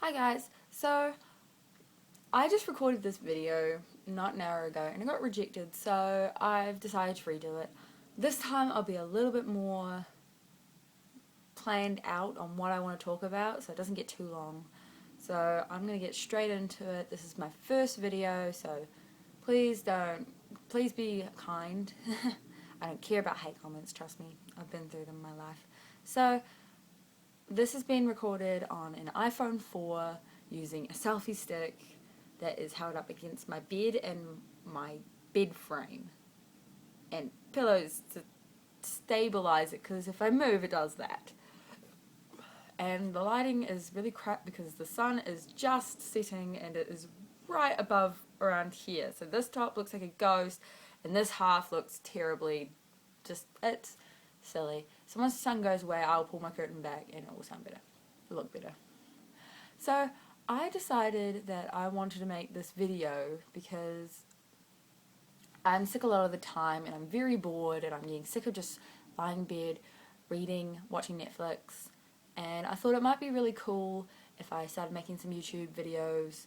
Hi guys, so I just recorded this video not an hour ago and it got rejected, so I've decided to redo it. This time I'll be a little bit more planned out on what I want to talk about so it doesn't get too long. So I'm going to get straight into it. This is my first video, so please be kind. I don't care about hate comments, trust me, I've been through them in my life. So this has been recorded on an iPhone 4 using a selfie stick that is held up against my bed and my bed frame and pillows to stabilize it, because if I move it does that. And the lighting is really crap because the sun is just setting and it is right above around here, so this top looks like a ghost and this half looks terribly, it's silly. So once the sun goes away I'll pull my curtain back and it will sound better, look better. So I decided that I wanted to make this video because I'm sick a lot of the time and I'm very bored and I'm getting sick of just lying in bed, reading, watching Netflix, and I thought it might be really cool if I started making some YouTube videos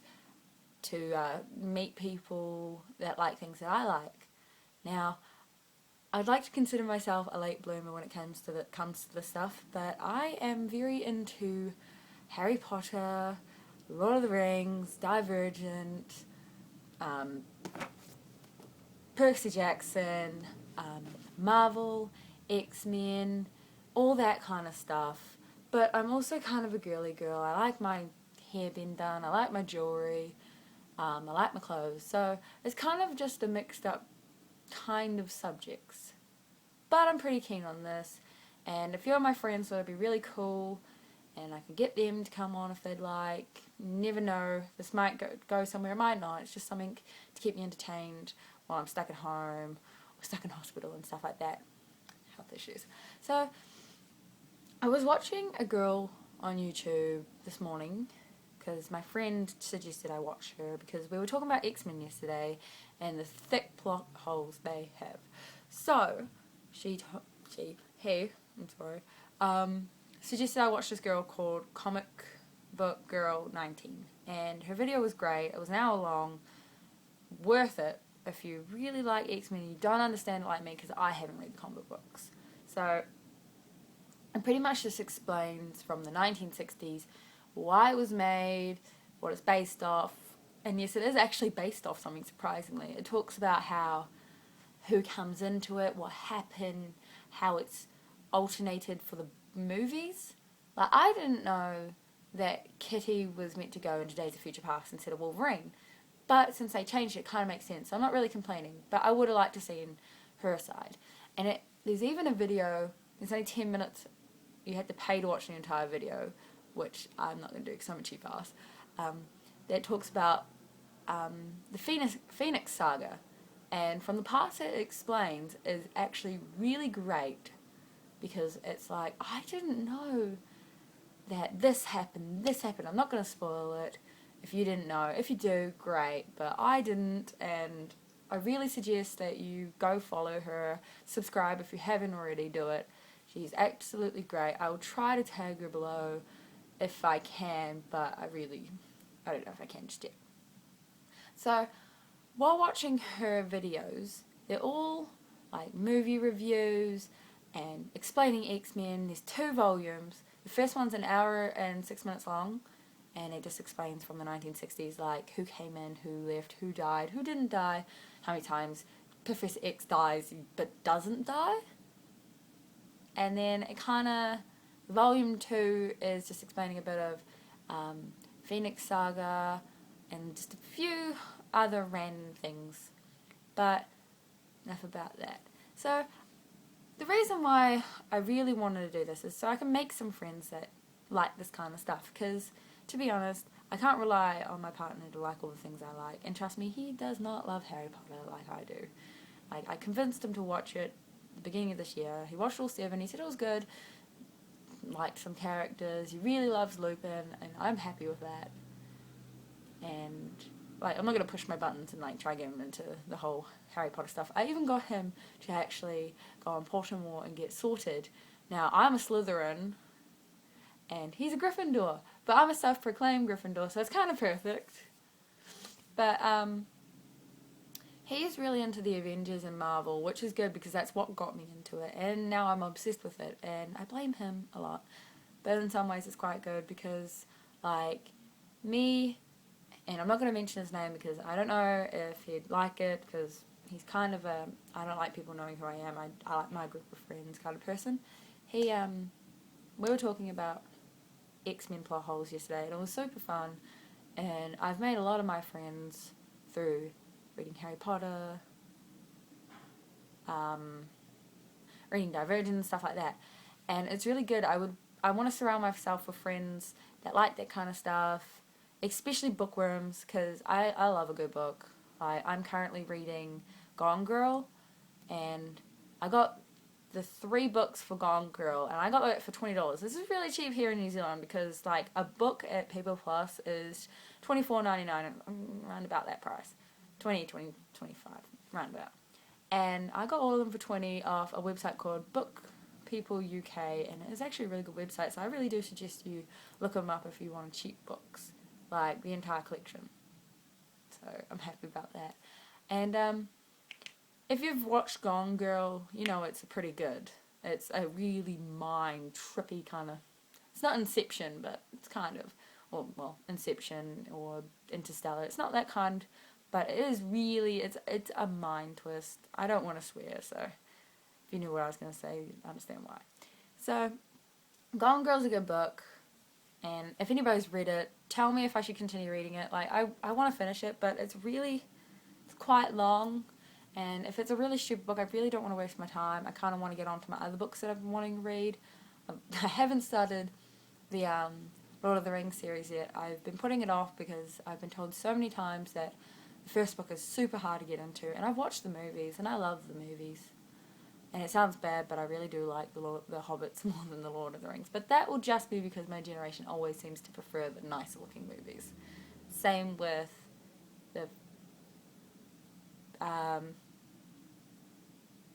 to meet people that like things that I like. Now, I'd like to consider myself a late bloomer when it comes to this stuff, but I am very into Harry Potter, Lord of the Rings, Divergent, Percy Jackson, Marvel, X-Men, all that kind of stuff. But I'm also kind of a girly girl. I like my hair being done, I like my jewellery, I like my clothes. So it's kind of just a mixed up kind of subjects. But I'm pretty keen on this, and a few of my friends thought it'd be really cool and I could get them to come on if they'd like. Never know, this might go somewhere, it might not. It's just something to keep me entertained while I'm stuck at home or stuck in hospital and stuff like that. Health issues. So I was watching a girl on YouTube this morning because my friend suggested I watch her because we were talking about X-Men yesterday and the thick plot holes they have. So suggested I watch this girl called Comic Book Girl 19, and her video was great. It was an hour long, worth it if you really like X-Men and you don't understand it like me, because I haven't read the comic books. So it pretty much just explains from the 1960s why it was made, what it's based off, and yes, it is actually based off something, surprisingly. It talks about who comes into it, what happened, how it's alternated for the movies. Like, I didn't know that Kitty was meant to go into Days of Future Past instead of Wolverine, but since they changed it, it kind of makes sense. So I'm not really complaining, but I would have liked to see her side. And there's even a video, it's only 10 minutes, you had to pay to watch the entire video, which I'm not going to do because I'm a cheap ass, that talks about the Phoenix Saga. And from the parts it explains is actually really great, because it's like, I didn't know that this happened. I'm not going to spoil it if you didn't know. If you do, great, but I didn't, and I really suggest that you go follow her, subscribe if you haven't already, do it. She's absolutely great. I will try to tag her below if I can, but I don't know if I can just yet. So while watching her videos, they're all like movie reviews and explaining X-Men. There's 2 volumes. The first one's an hour and 6 minutes long, and it just explains from the 1960s, like who came in, who left, who died, who didn't die, how many times Professor X dies but doesn't die. And then volume 2 is just explaining a bit of Phoenix Saga and just a few other random things. But enough about that. So the reason why I really wanted to do this is so I can make some friends that like this kind of stuff, because to be honest, I can't rely on my partner to like all the things I like, and trust me, he does not love Harry Potter like I do. Like, I convinced him to watch it at the beginning of this year. He watched all 7, he said it was good, liked some characters, he really loves Lupin, and I'm happy with that. And like, I'm not going to push my buttons and like try to get him into the whole Harry Potter stuff. I even got him to actually go on Pottermore and get sorted. Now, I'm a Slytherin and he's a Gryffindor, But I'm a self-proclaimed Gryffindor, so it's kind of perfect. But he is really into the Avengers and Marvel, which is good because that's what got me into it. And now I'm obsessed with it, and I blame him a lot. But in some ways it's quite good because, like, me, and I'm not going to mention his name because I don't know if he'd like it, because he's kind of a, I don't like people knowing who I am, I like my group of friends kind of person. We were talking about X-Men plot holes yesterday, and it was super fun, and I've made a lot of my friends through reading Harry Potter, reading Divergent, stuff like that, and it's really good. I want to surround myself with friends that like that kind of stuff, especially bookworms, because I love a good book. I'm currently reading Gone Girl, and I got the 3 books for Gone Girl, and I got it for $20. This is really cheap here in New Zealand because, like, a book at Paper Plus is $24.99, around about that price. 25, round about. And I got all of them for 20 off a website called Book People UK, and it's actually a really good website, so I really do suggest you look them up if you want cheap books, like the entire collection. So I'm happy about that. And if you've watched Gone Girl, you know it's pretty good. It's a really mind-trippy kind of, it's not Inception, but it's kind of, well, Inception or Interstellar. It's not that kind, but it is really, it's a mind twist. I don't want to swear, so if you knew what I was going to say, you'd understand why. So, Gone Girl's a good book, and if anybody's read it, tell me if I should continue reading it. Like, I want to finish it, but it's quite long, and if it's a really stupid book, I really don't want to waste my time. I kind of want to get on to my other books that I've been wanting to read. I haven't started the Lord of the Rings series yet. I've been putting it off because I've been told so many times that the first book is super hard to get into, and I've watched the movies, and I love the movies. And it sounds bad, but I really do like the Hobbits more than the Lord of the Rings. But that will just be because my generation always seems to prefer the nicer looking movies. Same with the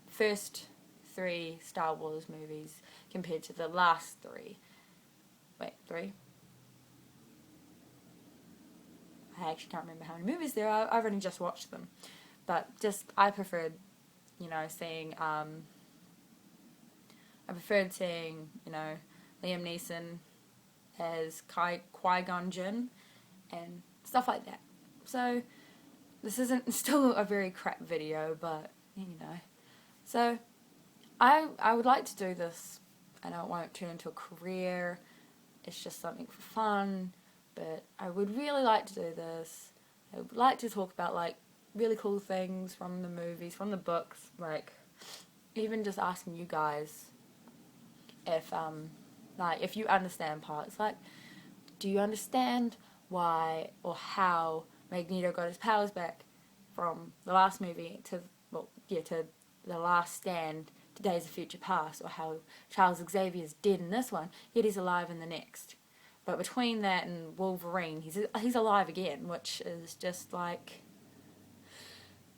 first 3 Star Wars movies compared to the last 3. Wait, 3? I actually can't remember how many movies there are. I've only just watched them. But I preferred, seeing, I preferred seeing, Liam Neeson as Qui-Gon Jinn and stuff like that. So, this isn't still a very crap video, but, So, I would like to do this. I know it won't turn into a career. It's just something for fun. But I would really like to do this. I would like to talk about, like, really cool things from the movies, from the books. Like, even just asking you guys if you understand parts. Like, do you understand why or how Magneto got his powers back from the last movie to The Last Stand to Days of Future Past, or how Charles Xavier's dead in this one, yet he's alive in the next. But between that and Wolverine, he's alive again, which is just like,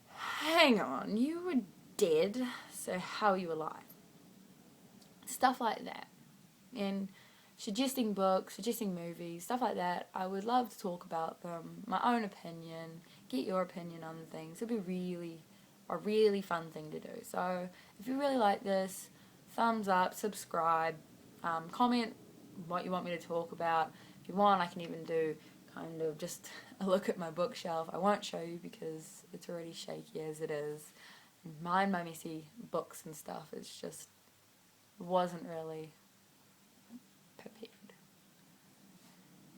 hang on, you were dead, so how are you alive? Stuff like that. And suggesting books, suggesting movies, stuff like that. I would love to talk about them, my own opinion, get your opinion on things. It'd be a really fun thing to do. So if you really like this, thumbs up, subscribe, comment what you want me to talk about. If you want, I can even do kind of just a look at my bookshelf. I won't show you because it's already shaky as it is. Mind my messy books and stuff. It's just wasn't really prepared.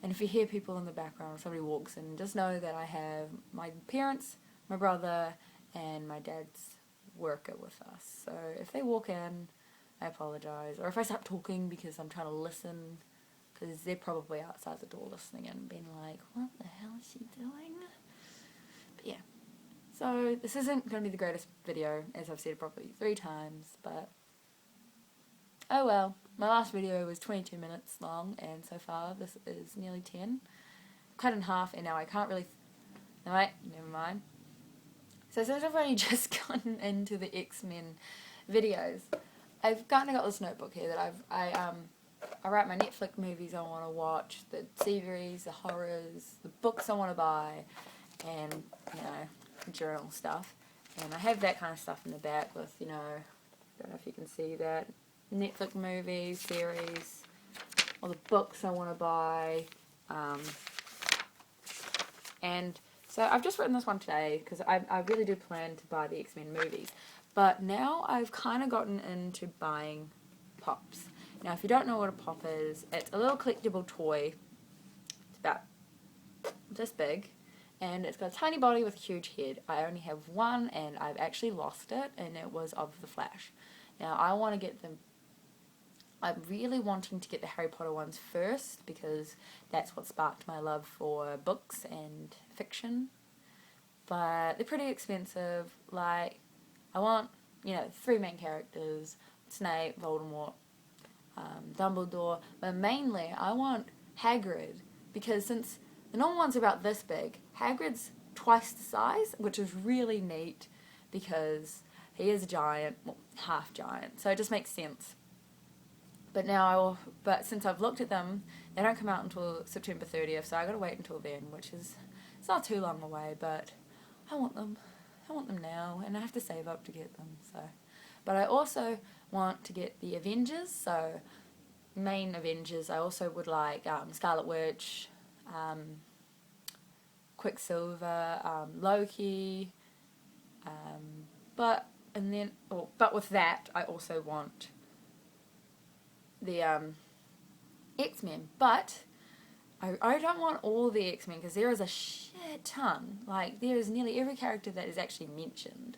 And if you hear people in the background or somebody walks in, just know that I have my parents, my brother, and my dad's worker with us. So if they walk in, I apologise. Or if I stop talking because I'm trying to listen, because they're probably outside the door listening and being like, what the hell is she doing? But yeah. So this isn't going to be the greatest video, as I've said probably 3 times, but oh well. My last video was 22 minutes long, and so far this is nearly 10. Cut in half, and now I can't really... No, wait, never mind. So since I've only just gotten into the X-Men videos, I've kind of got this notebook here that I write my Netflix movies I want to watch, the series, the horrors, the books I want to buy, and, you know, journal stuff. And I have that kind of stuff in the back with, you know, I don't know if you can see that, Netflix movies, series, all the books I want to buy. And so I've just written this one today because I really do plan to buy the X-Men movies. But now I've kind of gotten into buying pops. Now, if you don't know what a pop is, it's a little collectible toy. It's about this big, and it's got a tiny body with a huge head. I only have one, and I've actually lost it, and it was of the Flash. Now, I want to get them. I'm really wanting to get the Harry Potter ones first because that's what sparked my love for books and fiction. But they're pretty expensive. Like, I want, you know, 3 main characters: Snape, Voldemort, Dumbledore. But mainly, I want Hagrid because since the normal ones are about this big, Hagrid's twice the size, which is really neat because he is a giant, well, half giant. So it just makes sense. But since I've looked at them, they don't come out until September 30th, so I gotta wait until then, which is, it's not too long away, but I want them. I want them now, and I have to save up to get them, so. But I also want to get the Avengers, so main Avengers. I also would like Scarlet Witch, Quicksilver, Loki, but with that, I also want the X-Men, but I don't want all the X-Men because there is a shit ton. Like, there is nearly every character that is actually mentioned.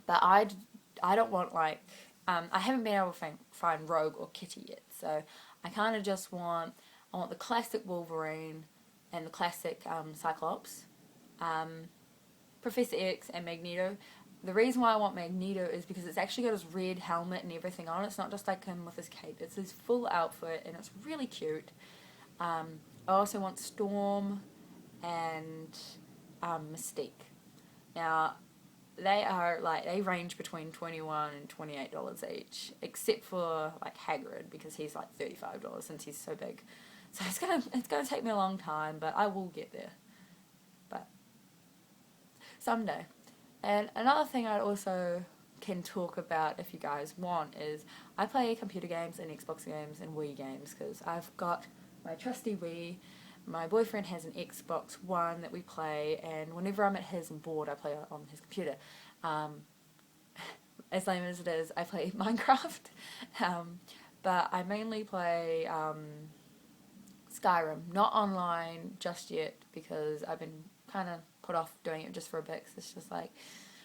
But I don't want, like, I haven't been able to find Rogue or Kitty yet, so I kind of just want, I want the classic Wolverine and the classic Cyclops, Professor X and Magneto. The reason why I want Magneto is because it's actually got his red helmet and everything on. It's not just like him with his cape. It's his full outfit, and it's really cute. I also want Storm and Mystique. Now, they range between $21 and $28 each, except for like Hagrid because he's like $35 since he's so big. So it's gonna take me a long time, but I will get there. But someday. And another thing I also can talk about if you guys want is I play computer games and Xbox games and Wii games because I've got my trusty Wii. My boyfriend has an Xbox One that we play, and whenever I'm at his and bored, I play on his computer. As lame as it is, I play Minecraft, but I mainly play Skyrim, not online just yet because I've been kind of put off doing it just for a bit because it's just like,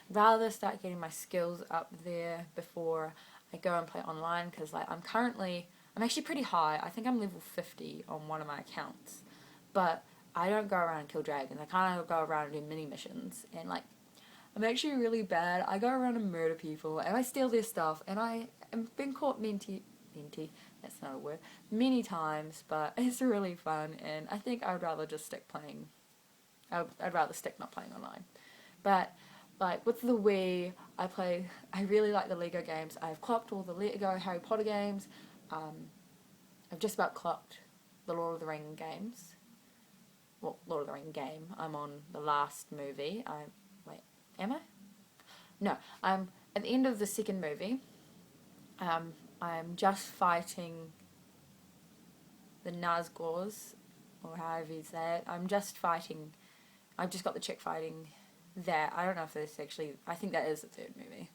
rather start getting my skills up there before I go and play online because like I'm actually pretty high. I think I'm level 50 on one of my accounts, but I don't go around and kill dragons. I kind of go around and do mini missions, and like I'm actually really bad. I go around and murder people and I steal their stuff, and I have been caught minty, that's not a word, many times, but it's really fun, and I think I'd rather just stick playing. I'd rather stick not playing online. But like with the Wii, I really like the Lego games. I've clocked all the Lego Harry Potter games. I've just about clocked the Lord of the Ring games. Well, Lord of the Ring game. I'm on the last movie. Am I? No, I'm at the end of the second movie. I'm just fighting the Nazgûrs, or however you say it. I've just got the chick fighting that. I don't know if this actually, I think that is the third movie.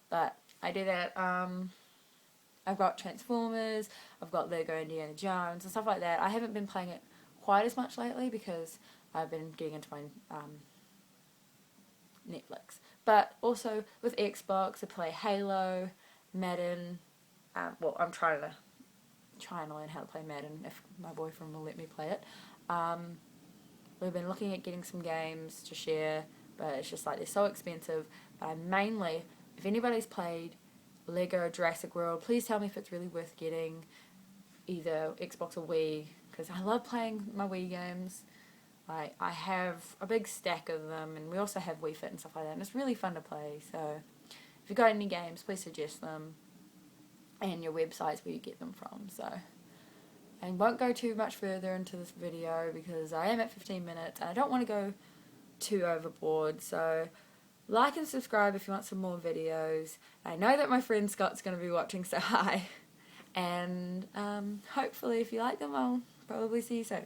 But I do that. I've got Transformers, I've got Lego Indiana Jones and stuff like that. I haven't been playing it quite as much lately because I've been getting into my Netflix. But also with Xbox, I play Halo, Madden. I'm trying to learn how to play Madden if my boyfriend will let me play it. We've been looking at getting some games to share, but it's just like they're so expensive. But I mainly, if anybody's played Lego Jurassic World, please tell me if it's really worth getting either Xbox or Wii, because I love playing my Wii games. Like, I have a big stack of them, and we also have Wii Fit and stuff like that, and it's really fun to play. So if you've got any games, please suggest them. and your websites where you get them from. So, and won't go too much further into this video because I am at 15 minutes and I don't want to go too overboard. So like and subscribe if you want some more videos. I know that my friend Scott's going to be watching, so hi. And hopefully if you like them, I'll probably see you soon.